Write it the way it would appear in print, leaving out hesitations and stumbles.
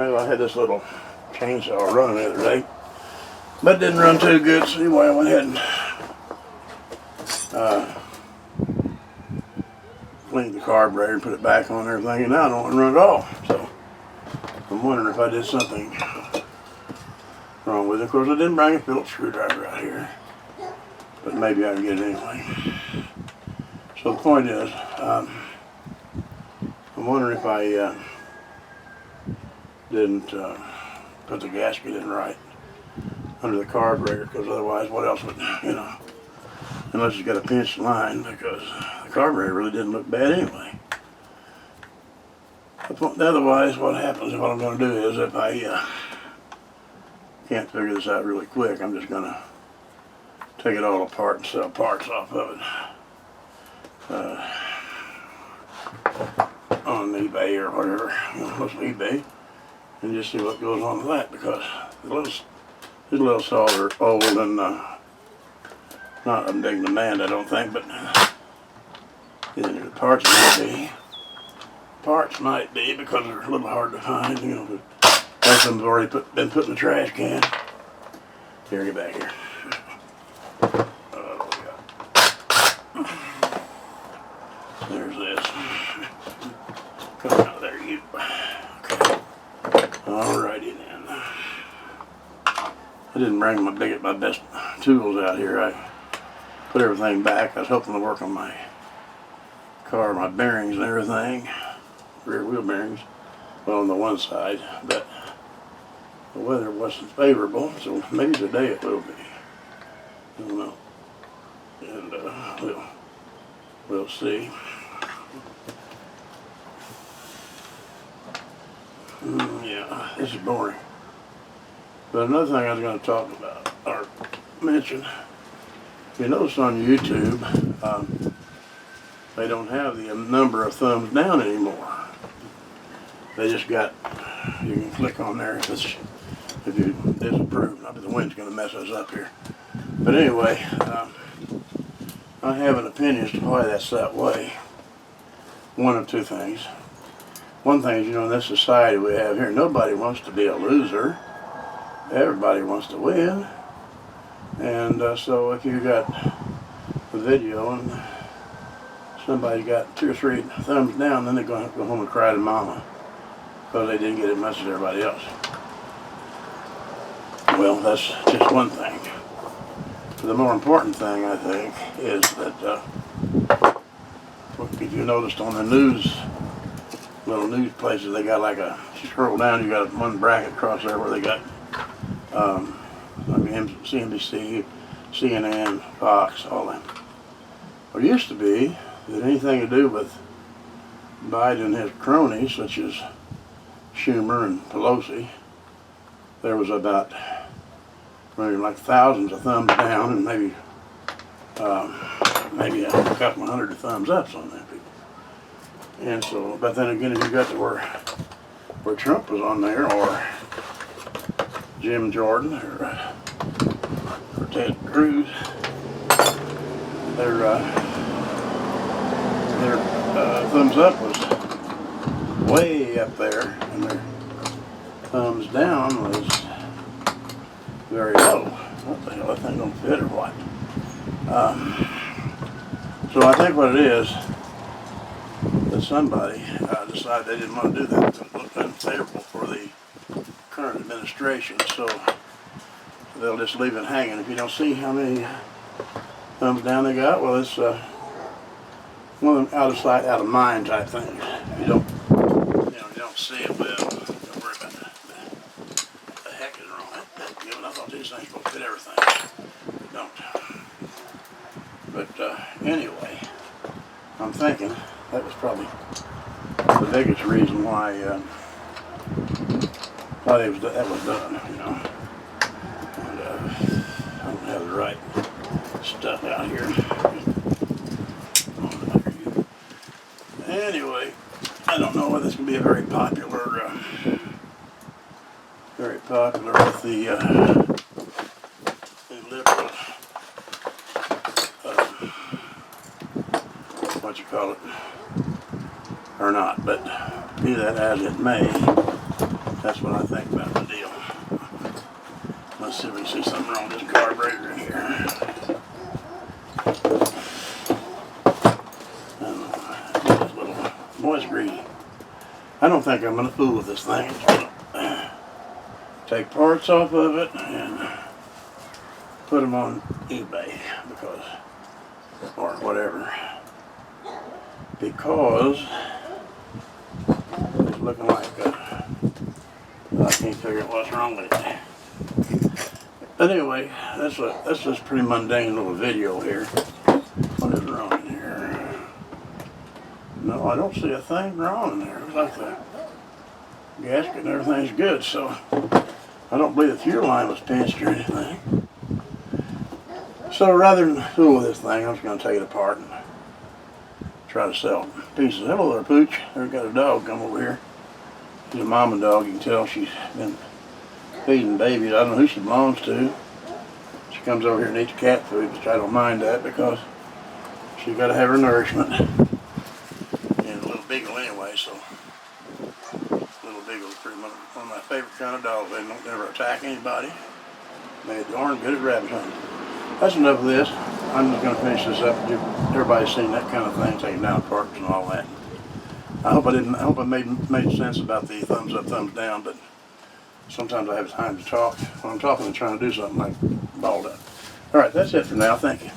Well, I had this little chainsaw running the other day, but it didn't run too good, so anyway I went ahead and cleaned the carburetor and put it back on and everything, and now I don't want to run at all. So I'm wondering if I did something wrong with it. Of course, I didn't bring a Phillips screwdriver out here, but maybe I can get it anyway. So the point is, I'm wondering if I didn't put the gasket in right under the carburetor, because otherwise what else would, unless it's got a pinched line, because the carburetor really didn't look bad anyway. Otherwise what happens, what I'm going to do is, if I can't figure this out really quick, I'm just going to take it all apart and sell parts off of it on eBay or whatever, mostly eBay, and just see what goes on with that, because these little saws are old and not in big demand, I don't think, but the parts might be because they're a little hard to find, but most of them have already been put in the trash can. Here, get back here. There's this. Come out there, you. Okay. Alrighty then. I didn't bring my best tools out here. I put everything back. I was hoping to work on my car, my bearings and everything. Rear wheel bearings. Well, on the one side, but the weather wasn't favorable, so maybe today it will be. I don't know. And we'll see. Yeah, this is boring. But another thing I was going to talk about, or mention, you notice on YouTube, they don't have the number of thumbs down anymore. They just got, you can click on there if you disapprove. Not that the wind's going to mess us up here. But anyway, I have an opinion as to why that's that way. One of two things. One thing is, in this society we have here, nobody wants to be a loser. Everybody wants to win. And so if you got a video and somebody got 2 or 3 thumbs down, then they're going to have to go home and cry to mama because they didn't get as much as everybody else. Well, that's just one thing. The more important thing, I think, is that if you noticed on the little news places, they got like you scroll down, you got one bracket across there where they got CNBC, CNN, Fox, all that. Well, it used to be that anything to do with Biden and his cronies, such as Schumer and Pelosi, there was about like thousands of thumbs down and maybe a couple of hundred of thumbs ups on that people. And so, but then again, if you got to where Trump was on there, or Jim Jordan, or Ted Cruz, their thumbs up was way up there, and their thumbs down was very low. What the hell, that thing don't fit or what? So I think what it is, that somebody decided they didn't want to do that. It looked unfavorable for the current administration, so they'll just leave it hanging. If you don't see how many thumbs down they got, well, it's one of them out of sight, out of mind type things. If you don't, you don't see it, well, don't worry about that. What the heck is wrong? I thought these things would fit everything. They don't. But anyway, I'm thinking that was probably the biggest reason why that was done, And I don't have the right stuff out here. Anyway, I don't know whether this can be a very popular with the liberal, what you call it, or not, but be that as it may, That's what I think about the deal. Let's see if we can see something wrong with this carburetor in here. This little moist greedy. I don't think I'm going to fool with this thing. Take parts off of it and put them on eBay or whatever, because it's looking like I can't figure out what's wrong with it. But anyway, that's just a pretty mundane little video here. What is wrong in here? No, I don't see a thing wrong in there. It looks like the gasket and everything's good, so I don't believe the fuel line was pinched or anything. So rather than fool with this thing, I'm just going to take it apart and try to sell pieces. Hello there, Pooch. There's got a dog come over here. She's a mama dog. You can tell she's been feeding babies. I don't know who she belongs to. She comes over here and eats cat food, which I don't mind that because she's got to have her nourishment. And a little beagle anyway, so little beagle's pretty much one of my favorite kind of dogs. They don't never attack anybody. They're darn good at rabbit hunting. That's enough of this. I'm just going to finish this up. Everybody's seen that kind of thing, taking down parts and all that. I hope I made sense about the thumbs up, thumbs down, but sometimes I have time to talk. When I'm talking and trying to do something, I balled up. All right, that's it for now. Thank you.